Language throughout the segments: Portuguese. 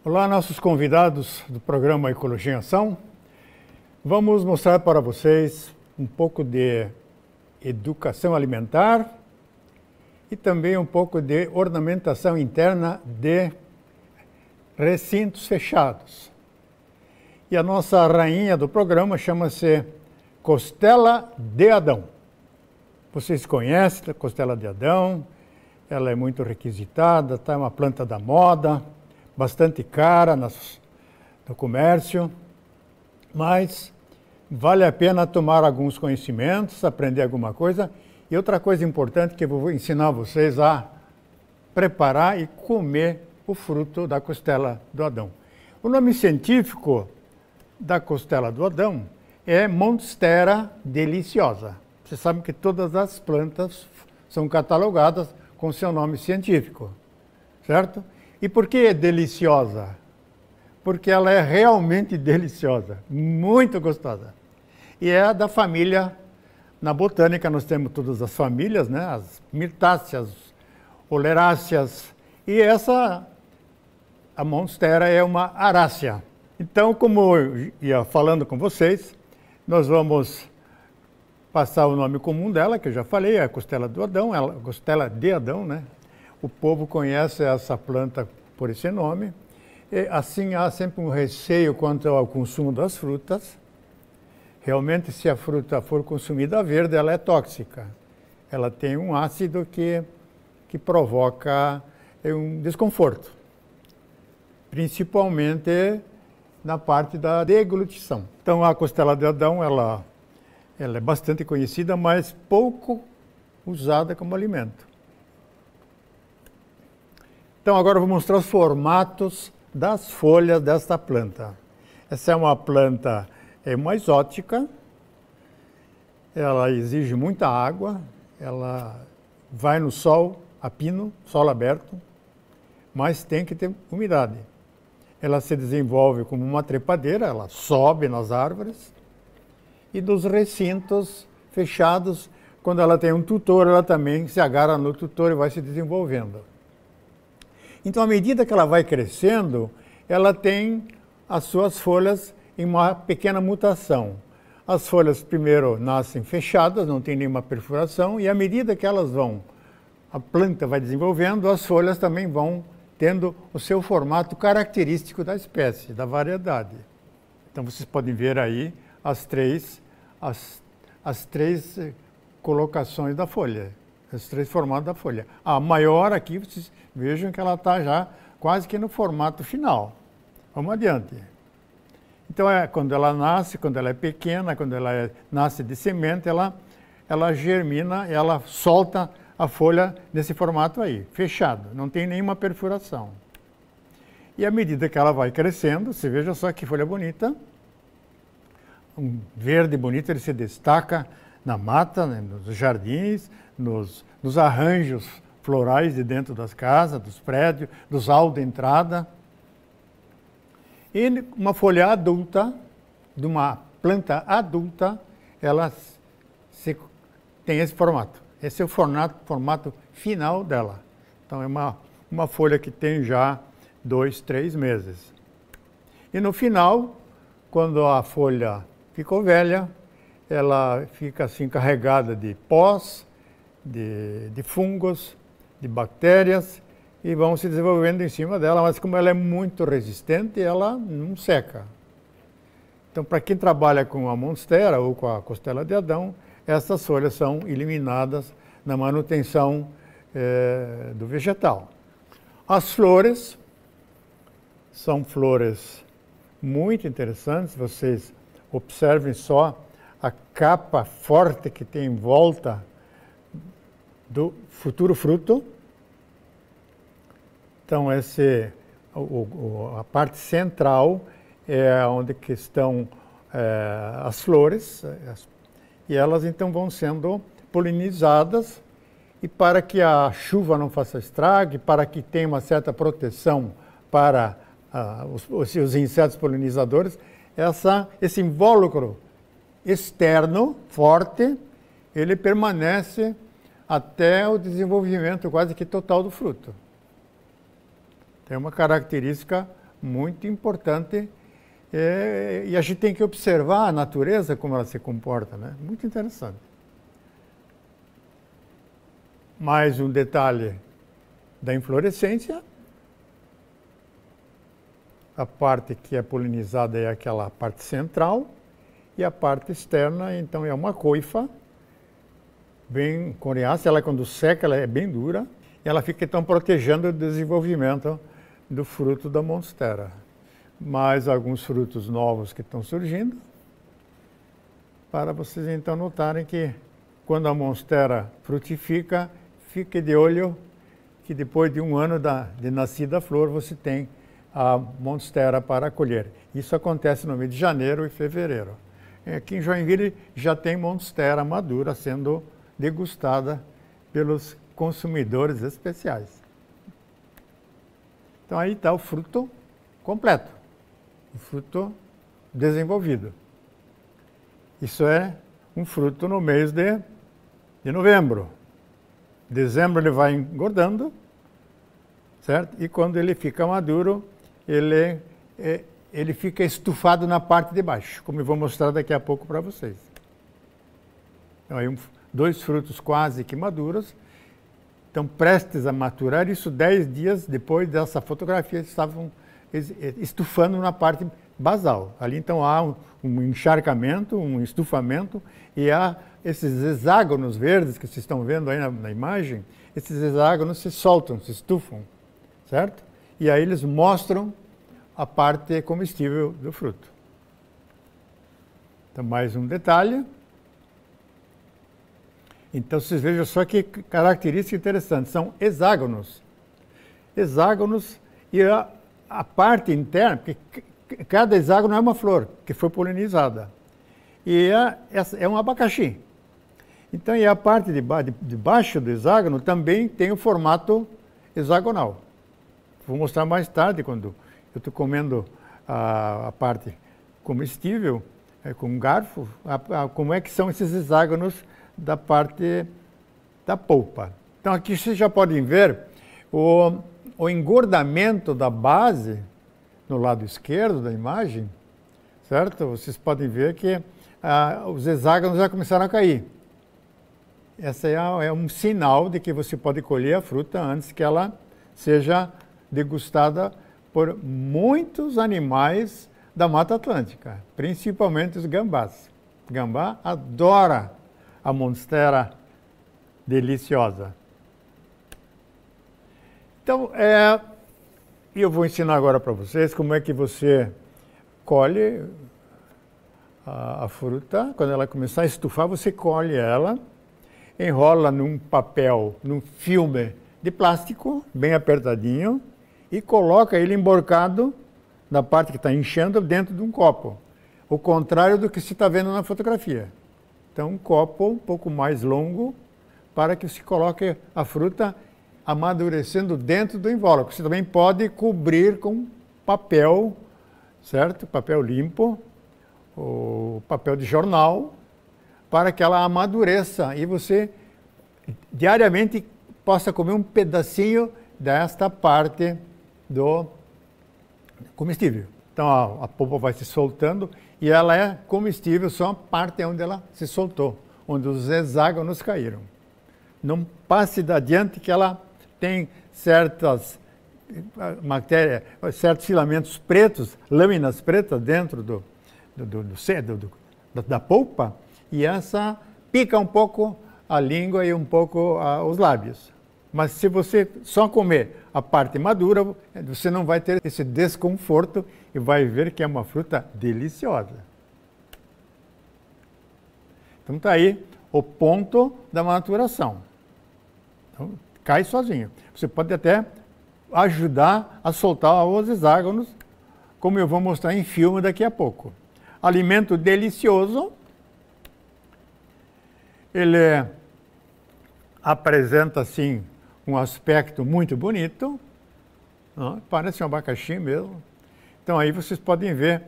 Olá, nossos convidados do programa Ecologia em Ação. Vamos mostrar para vocês um pouco de educação alimentar e também um pouco de ornamentação interna de recintos fechados. E a nossa rainha do programa chama-se Costela de Adão. Vocês conhecem a costela de Adão, ela é muito requisitada, está uma planta da moda, bastante cara no comércio, mas vale a pena tomar alguns conhecimentos, aprender alguma coisa. E outra coisa importante que eu vou ensinar vocês a preparar e comer o fruto da costela do Adão. O nome científico da costela do Adão é Monstera deliciosa. Vocês sabem que todas as plantas são catalogadas com seu nome científico, certo? E por que é deliciosa? Porque ela é realmente deliciosa, muito gostosa. E é da família, na botânica nós temos todas as famílias, né? As mirtáceas, oleráceas, e a Monstera é uma arácea. Então, como eu ia falando com vocês, nós vamos passar o nome comum dela, que eu já falei, é a costela do Adão, a costela de Adão, né? O povo conhece essa planta por esse nome. E, assim, há sempre um receio quanto ao consumo das frutas. Realmente, se a fruta for consumida verde, ela é tóxica. Ela tem um ácido que provoca um desconforto, principalmente na parte da deglutição. Então, a costela de Adão, ela é bastante conhecida, mas pouco usada como alimento. Então, agora eu vou mostrar os formatos das folhas desta planta. Essa é uma planta uma exótica, ela exige muita água, ela vai no sol, a pino, solo aberto, mas tem que ter umidade. Ela se desenvolve como uma trepadeira, ela sobe nas árvores, e dos recintos fechados, quando ela tem um tutor, ela também se agarra no tutor e vai se desenvolvendo. Então, à medida que ela vai crescendo, ela tem as suas folhas em uma pequena mutação. As folhas primeiro nascem fechadas, não tem nenhuma perfuração, e à medida que a planta vai desenvolvendo, as folhas também vão tendo o seu formato característico da espécie, da variedade. Então, vocês podem ver aí as três colocações da folha, os três formatos da folha. A maior aqui, vocês vejam que ela está já quase que no formato final. Vamos adiante. Então, quando ela nasce, quando ela é pequena, quando ela nasce de semente, ela germina, ela solta a folha nesse formato aí, fechado, não tem nenhuma perfuração. E à medida que ela vai crescendo, você veja só que folha bonita, um verde bonito, ele se destaca na mata, né, nos jardins, nos arranjos florais de dentro das casas, dos prédios, dos halls de entrada. E uma folha adulta, de uma planta adulta, ela tem esse formato. Esse é o formato final dela. Então, é uma folha que tem já 2, 3 meses. E no final, quando a folha ficou velha, ela fica assim carregada de pós, de fungos, de bactérias, e vão se desenvolvendo em cima dela, mas como ela é muito resistente, ela não seca. Então, para quem trabalha com a Monstera ou com a costela de Adão, essas folhas são eliminadas na manutenção do vegetal. As flores são flores muito interessantes, vocês observem só a capa forte que tem em volta do futuro fruto. Então, a parte central é onde que estão as flores, e elas então vão sendo polinizadas, e para que a chuva não faça estrago, para que tenha uma certa proteção para os insetos polinizadores, esse invólucro externo, forte, ele permanece até o desenvolvimento quase que total do fruto. Tem uma característica muito importante. E a gente tem que observar a natureza, como ela se comporta, né? Muito interessante. Mais um detalhe da inflorescência. A parte que é polinizada é aquela parte central e a parte externa, então, é uma coifa bem coriácea. Ela, quando seca, ela é bem dura e ela fica, então, protegendo o desenvolvimento do fruto da monstera. Mais alguns frutos novos que estão surgindo, para vocês, então, notarem que, quando a monstera frutifica, fique de olho que depois de um ano de nascida a flor, você tem a monstera para colher. Isso acontece no mês de janeiro e fevereiro. Aqui em Joinville já tem monstera madura sendo degustada pelos consumidores especiais. Então aí está o fruto completo, o fruto desenvolvido. Isso é um fruto no mês de novembro. Dezembro ele vai engordando, certo? E quando ele fica maduro, ele fica estufado na parte de baixo, como eu vou mostrar daqui a pouco para vocês. Então, aí dois frutos quase que maduros, estão prestes a maturar. Isso 10 dias depois dessa fotografia, eles estavam estufando na parte basal. Ali, então, há um encharcamento, um estufamento, e há esses hexágonos verdes que vocês estão vendo aí na imagem. Esses hexágonos se soltam, se estufam, certo? E aí eles mostram a parte comestível do fruto. Então, mais um detalhe. Então, vocês vejam só que característica interessante. São hexágonos. Hexágonos e a parte interna, porque cada hexágono é uma flor que foi polinizada. E é um abacaxi. Então, e a parte de baixo do hexágono também tem o formato hexagonal. Vou mostrar mais tarde, quando eu estou comendo a parte comestível, com um garfo, como é que são esses hexágonos da parte da polpa. Então, aqui vocês já podem ver o engordamento da base no lado esquerdo da imagem, certo? Vocês podem ver que os hexágonos já começaram a cair. Essa é um sinal de que você pode colher a fruta antes que ela seja degustada por muitos animais da Mata Atlântica, principalmente os gambás. O gambá adora a monstera deliciosa. Então, eu vou ensinar agora para vocês como é que você colhe a fruta. Quando ela começar a estufar, você colhe ela, enrola num papel, num filme de plástico, bem apertadinho, e coloca ele emborcado na parte que está enchendo dentro de um copo. O contrário do que você está vendo na fotografia. Então, um copo um pouco mais longo para que se coloque a fruta amadurecendo dentro do invólucro. Você também pode cobrir com papel, certo? Papel limpo, ou papel de jornal, para que ela amadureça e você diariamente possa comer um pedacinho desta parte do comestível. Então a polpa vai se soltando e ela é comestível só a parte onde ela se soltou, onde os hexágonos caíram. Não passe adiante que ela tem certas matérias, certos filamentos pretos, lâminas pretas dentro da polpa, e essa pica um pouco a língua e um pouco os lábios. Mas se você só comer a parte madura, você não vai ter esse desconforto e vai ver que é uma fruta deliciosa. Então está aí o ponto da maturação. Então, cai sozinho. Você pode até ajudar a soltar os hexágonos, como eu vou mostrar em filme daqui a pouco. Alimento delicioso. Ele apresenta, assim, um aspecto muito bonito, não? Parece um abacaxi mesmo. Então aí vocês podem ver,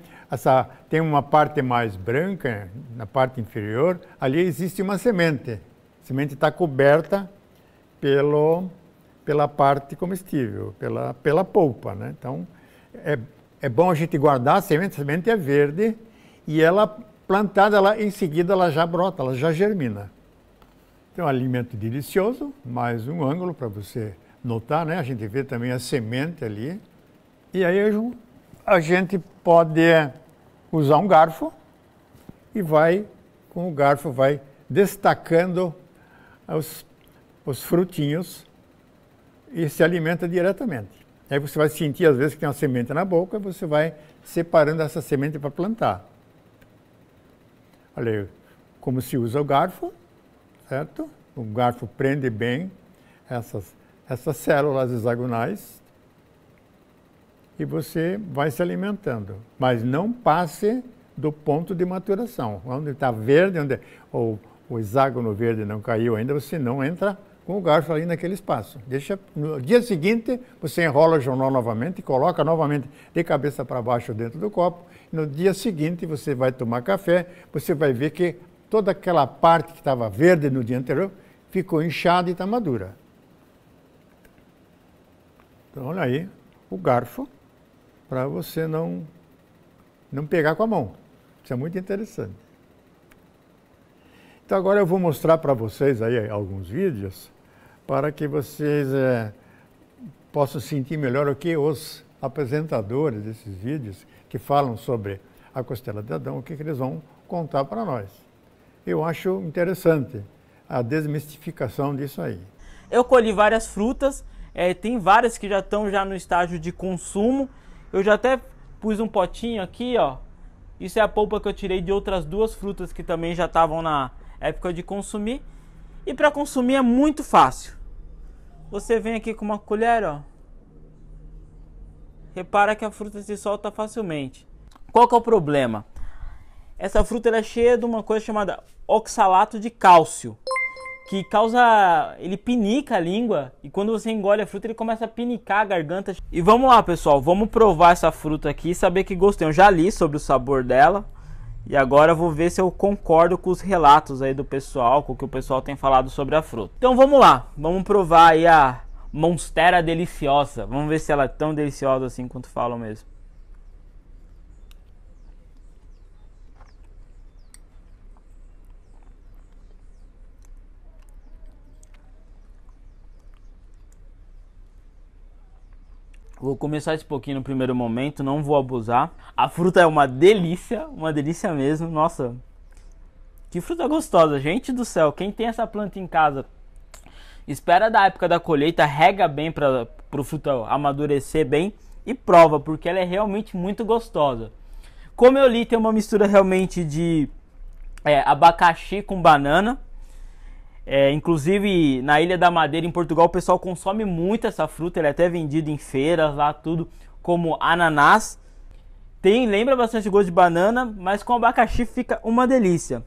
tem uma parte mais branca, na parte inferior, ali existe uma semente. A semente está coberta pela parte comestível, pela polpa, né? Então é bom a gente guardar a semente é verde e ela plantada, em seguida ela já brota, ela já germina. Então, é um alimento delicioso, mais um ângulo para você notar, né? A gente vê também a semente ali. E aí a gente pode usar um garfo e com o garfo vai destacando os frutinhos e se alimenta diretamente. Aí você vai sentir às vezes que tem uma semente na boca e você vai separando essa semente para plantar. Olha aí, como se usa o garfo, certo? O garfo prende bem essas células hexagonais e você vai se alimentando. Mas não passe do ponto de maturação. Onde está verde, onde o hexágono verde não caiu ainda, você não entra com o garfo ali naquele espaço. Deixa, no dia seguinte, você enrola o jornal novamente, coloca novamente de cabeça para baixo dentro do copo. No dia seguinte, você vai tomar café, você vai ver que toda aquela parte que estava verde no dia anterior ficou inchada e está madura. Então, olha aí o garfo para você não pegar com a mão. Isso é muito interessante. Então, agora eu vou mostrar para vocês aí alguns vídeos para que vocês possam sentir melhor o que os apresentadores desses vídeos que falam sobre a costela de Adão, o que eles vão contar para nós. Eu acho interessante a desmistificação disso aí. Eu colhi várias frutas, tem várias que já estão no estágio de consumo. Eu já até pus um potinho aqui, ó. Isso é a polpa que eu tirei de outras duas frutas que também já estavam na época de consumir. E para consumir é muito fácil. Você vem aqui com uma colher, ó. Repara que a fruta se solta facilmente. Qual que é o problema? Essa fruta ela é cheia de uma coisa chamada oxalato de cálcio, que causa, ele pinica a língua, e quando você engole a fruta ele começa a pinicar a garganta. E vamos lá, pessoal, vamos provar essa fruta aqui e saber que gosto tem. Eu já li sobre o sabor dela e agora eu vou ver se eu concordo com os relatos aí do pessoal, com o que o pessoal tem falado sobre a fruta. Então vamos lá, vamos provar aí a Monstera deliciosa. Vamos ver se ela é tão deliciosa assim quanto falam mesmo. Vou começar esse pouquinho no primeiro momento, não vou abusar. A fruta é uma delícia mesmo. Nossa, que fruta gostosa, gente do céu. Quem tem essa planta em casa, espera da época da colheita, rega bem para o fruto amadurecer bem e prova, porque ela é realmente muito gostosa. Como eu li, tem uma mistura realmente de abacaxi com banana. Inclusive na Ilha da Madeira, em Portugal, o pessoal consome muito essa fruta. Ele é até vendido em feiras lá, tudo como ananás. Lembra bastante gosto de banana, mas com abacaxi fica uma delícia.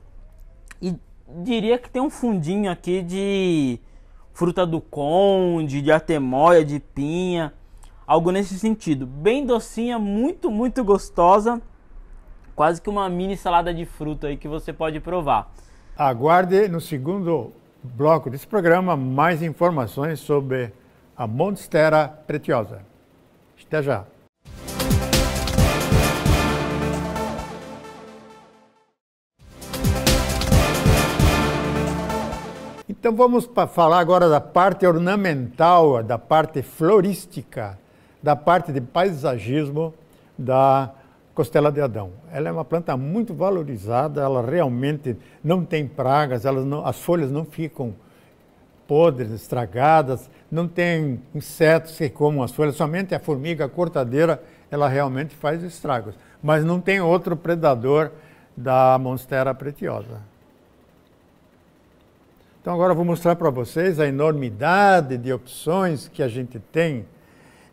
E diria que tem um fundinho aqui de fruta do conde, de atemoia, de pinha, algo nesse sentido. Bem docinha, muito, muito gostosa. Quase que uma mini salada de fruta aí que você pode provar. Aguarde no segundo bloco desse programa mais informações sobre a Monstera pretiosa. Até já. Então vamos falar agora da parte ornamental, da parte florística, da parte de paisagismo da costela de Adão. Ela é uma planta muito valorizada, ela realmente não tem pragas, as folhas não ficam podres, estragadas, não tem insetos que comam as folhas, somente a formiga cortadeira, ela realmente faz estragos. Mas não tem outro predador da Monstera pretiosa. Então agora eu vou mostrar para vocês a enormidade de opções que a gente tem,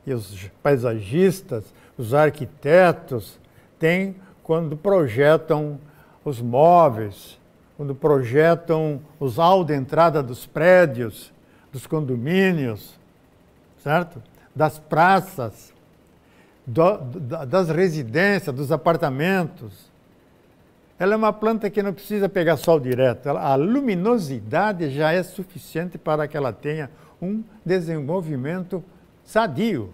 e os paisagistas, os arquitetos, têm quando projetam os móveis, quando projetam os halls de entrada dos prédios, dos condomínios, certo? Das praças, das residências, dos apartamentos. Ela é uma planta que não precisa pegar sol direto. A luminosidade já é suficiente para que ela tenha um desenvolvimento sadio,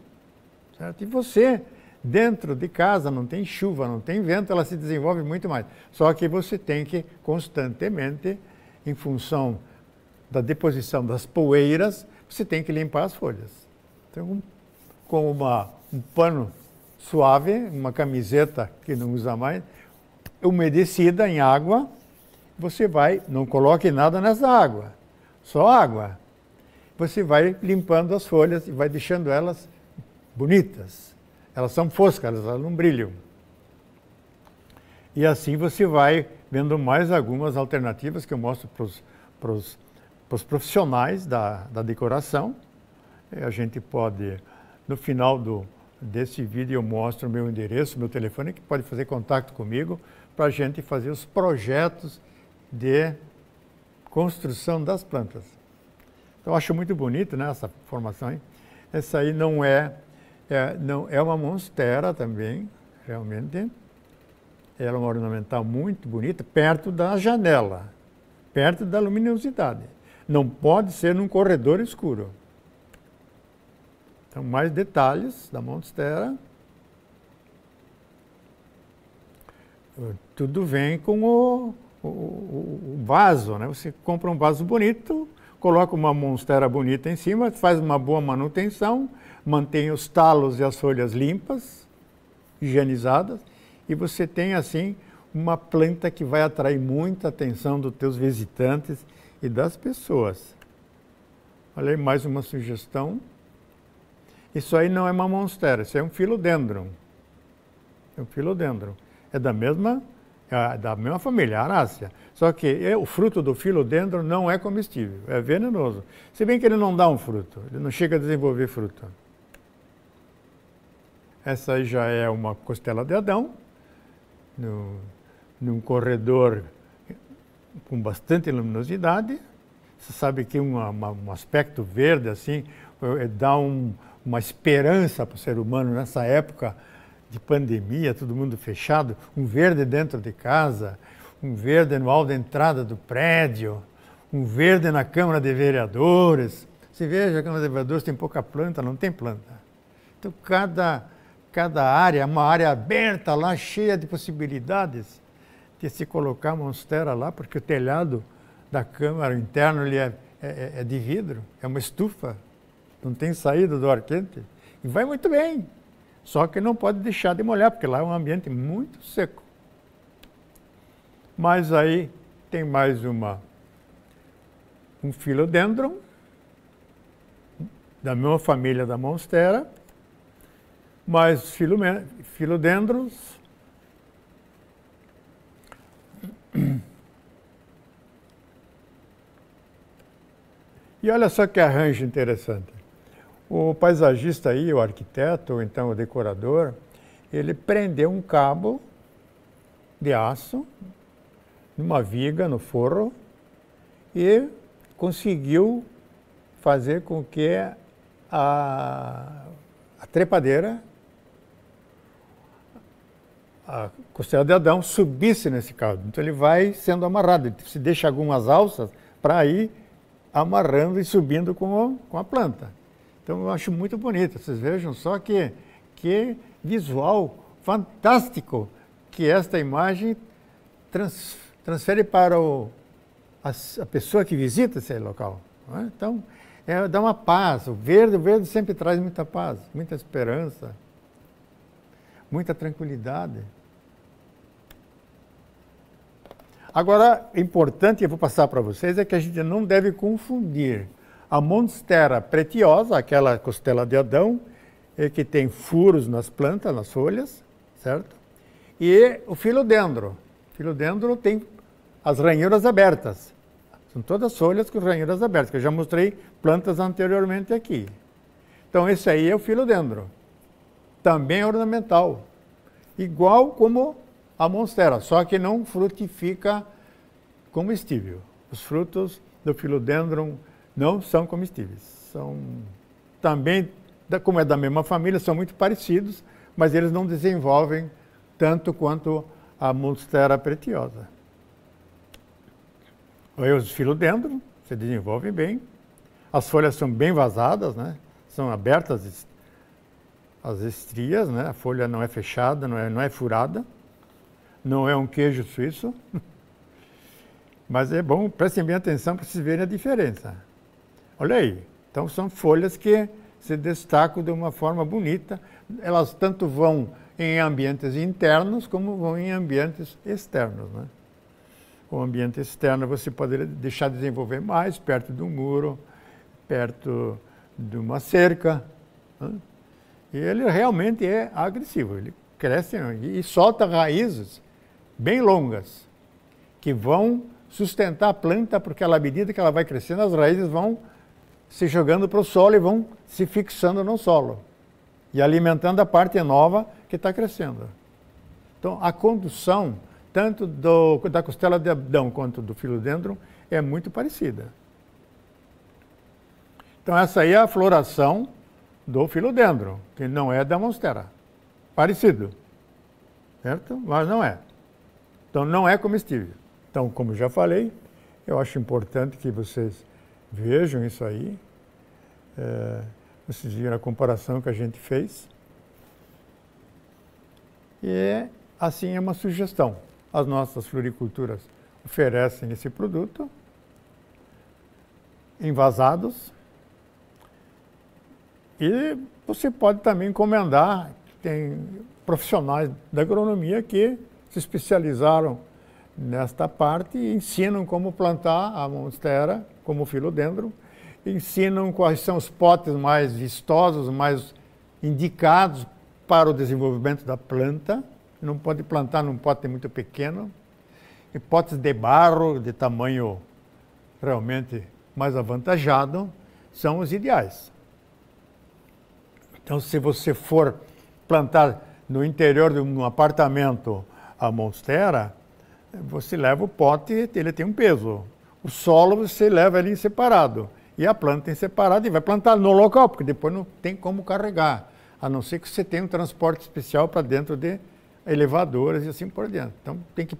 certo? E você Dentro de casa não tem chuva, não tem vento, ela se desenvolve muito mais. Só que você tem que constantemente, em função da deposição das poeiras, você tem que limpar as folhas. Então, com um pano suave, uma camiseta que não usa mais, umedecida em água, você vai, não coloque nada nessa água, só água. Você vai limpando as folhas e vai deixando elas bonitas. Elas são foscas, elas não brilham. E assim você vai vendo mais algumas alternativas que eu mostro para os profissionais da decoração. A gente pode, no final desse vídeo, eu mostro o meu endereço, meu telefone, que pode fazer contato comigo para a gente fazer os projetos de construção das plantas. Então, eu acho muito bonito, né, essa formação aí. Essa aí não é uma monstera também, realmente. Ela é uma ornamental muito bonita, perto da janela, perto da luminosidade. Não pode ser num corredor escuro. Então, mais detalhes da monstera. Tudo vem com o vaso, né? Você compra um vaso bonito, coloca uma monstera bonita em cima, faz uma boa manutenção, mantém os talos e as folhas limpas, higienizadas, e você tem, assim, uma planta que vai atrair muita atenção dos teus visitantes e das pessoas. Olha aí, mais uma sugestão. Isso aí não é uma monstera, isso é um philodendron. É um philodendron. É da mesma família, Arácea. Só que o fruto do philodendron não é comestível, é venenoso. Se bem que ele não dá um fruto, ele não chega a desenvolver fruto. Essa aí já é uma costela de Adão, num corredor com bastante luminosidade. Você sabe que um aspecto verde assim dá uma esperança para o ser humano nessa época de pandemia, todo mundo fechado, um verde dentro de casa, um verde no hall da entrada do prédio, um verde na Câmara de Vereadores. Você veja, a Câmara de Vereadores tem pouca planta, não tem planta. Então, cada área é uma área aberta lá, cheia de possibilidades de se colocar monstera lá, porque o telhado da Câmara, o interno, ele é de vidro, é uma estufa, não tem saída do ar quente, e vai muito bem. Só que não pode deixar de molhar, porque lá é um ambiente muito seco. Mas aí tem mais um philodendron, da mesma família da monstera, mais philodendrons. E olha só que arranjo interessante. O paisagista aí, o arquiteto, ou então o decorador, ele prendeu um cabo de aço numa viga, no forro, e conseguiu fazer com que a trepadeira, a costela de Adão, subisse nesse cabo. Então ele vai sendo amarrado, ele se deixa algumas alças para ir amarrando e subindo com a planta. Então eu acho muito bonito, vocês vejam só que visual fantástico que esta imagem transfere para a pessoa que visita esse local. Não é? Então, dá uma paz. O verde sempre traz muita paz, muita esperança, muita tranquilidade. Agora, importante, eu vou passar para vocês, é que a gente não deve confundir a monstera pretiosa, aquela costela de Adão, que tem furos nas plantas, nas folhas, certo? E o philodendron. O philodendron tem as ranhuras abertas. São todas folhas com ranhuras abertas, que eu já mostrei plantas anteriormente aqui. Então, esse aí é o philodendron. Também é ornamental. Igual como a monstera, só que não frutifica comestível. Os frutos do philodendron não são comestíveis. São também, como é da mesma família, são muito parecidos, mas eles não desenvolvem tanto quanto a monstera pretiosa. Os philodendron se desenvolvem bem, as folhas são bem vazadas, né? São abertas as estrias, né? A folha não é fechada, não é furada, não é um queijo suíço. Mas é bom, prestem bem atenção para vocês verem a diferença. Olha aí, então são folhas que se destacam de uma forma bonita. Elas tanto vão em ambientes internos como vão em ambientes externos, né? O ambiente externo você pode deixar desenvolver mais perto do muro, perto de uma cerca, né? E ele realmente é agressivo, ele cresce e solta raízes bem longas, que vão sustentar a planta, porque à medida que ela vai crescendo, as raízes vão se jogando para o solo e vão se fixando no solo e alimentando a parte nova que está crescendo. Então, a condução, tanto da costela de Adão quanto do filodendron, é muito parecida. Então, essa aí é a floração do filodendron, que não é da monstera. Parecido, certo? Mas não é. Então, não é comestível. Então, como já falei, eu acho importante que vocês vejam isso aí. Vocês viram a comparação que a gente fez. E, assim, é uma sugestão. As nossas floriculturas oferecem esse produto envasados. E você pode também encomendar. Tem profissionais da agronomia que se especializaram nesta parte e ensinam como plantar a monstera, como o filodendron, ensinam quais são os potes mais vistosos, mais indicados para o desenvolvimento da planta. Não pode plantar num pote muito pequeno. E potes de barro, de tamanho realmente mais avantajado, são os ideais. Então, se você for plantar no interior de um apartamento a monstera, você leva o pote, ele tem um peso. O solo você leva ele em separado. E a planta em separado e vai plantar no local, porque depois não tem como carregar. A não ser que você tenha um transporte especial para dentro de elevadoras e assim por diante. Então tem que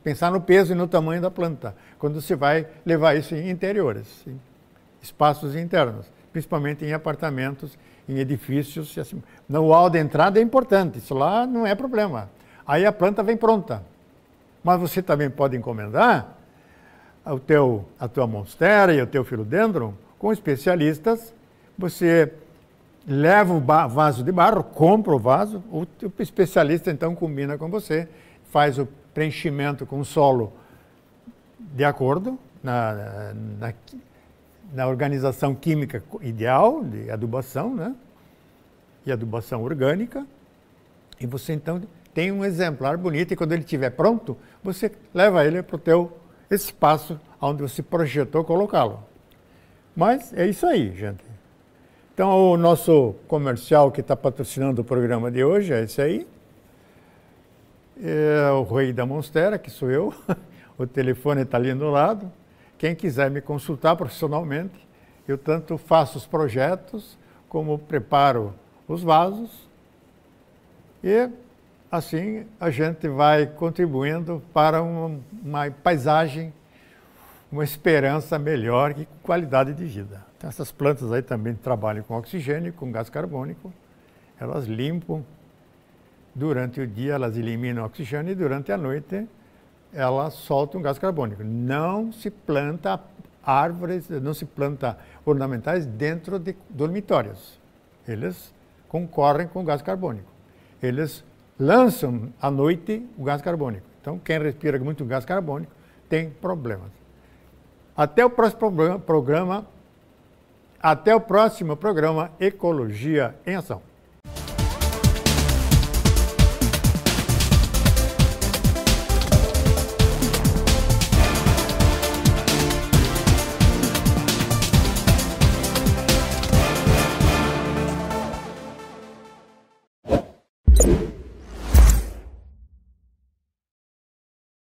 pensar no peso e no tamanho da planta, quando você vai levar isso em interiores, em espaços internos, principalmente em apartamentos, em edifícios. E assim. No hall de entrada é importante, isso lá não é problema. Aí a planta vem pronta. Mas você também pode encomendar a tua monstera e o teu filodendron com especialistas. Você leva o vaso de barro, compra o vaso, o especialista então combina com você, faz o preenchimento com o solo de acordo na organização química ideal de adubação, né? E adubação orgânica. E você então tem um exemplar bonito e quando ele estiver pronto, você leva ele para o teu espaço onde você projetou colocá-lo. Mas é isso aí, gente. Então, o nosso comercial que está patrocinando o programa de hoje é esse aí. É o Rei da Monstera, que sou eu. O telefone está ali do lado. Quem quiser me consultar profissionalmente, eu tanto faço os projetos, como preparo os vasos. E assim a gente vai contribuindo para uma paisagem, uma esperança melhor e qualidade de vida. Então, essas plantas aí também trabalham com oxigênio, com gás carbônico. Elas limpam. Durante o dia elas eliminam oxigênio e durante a noite elas soltam gás carbônico. Não se planta árvores, não se planta ornamentais dentro de dormitórios. Eles concorrem com o gás carbônico. Eles lançam à noite o gás carbônico. Então, quem respira muito gás carbônico tem problemas. Até o próximo programa Ecologia em Ação.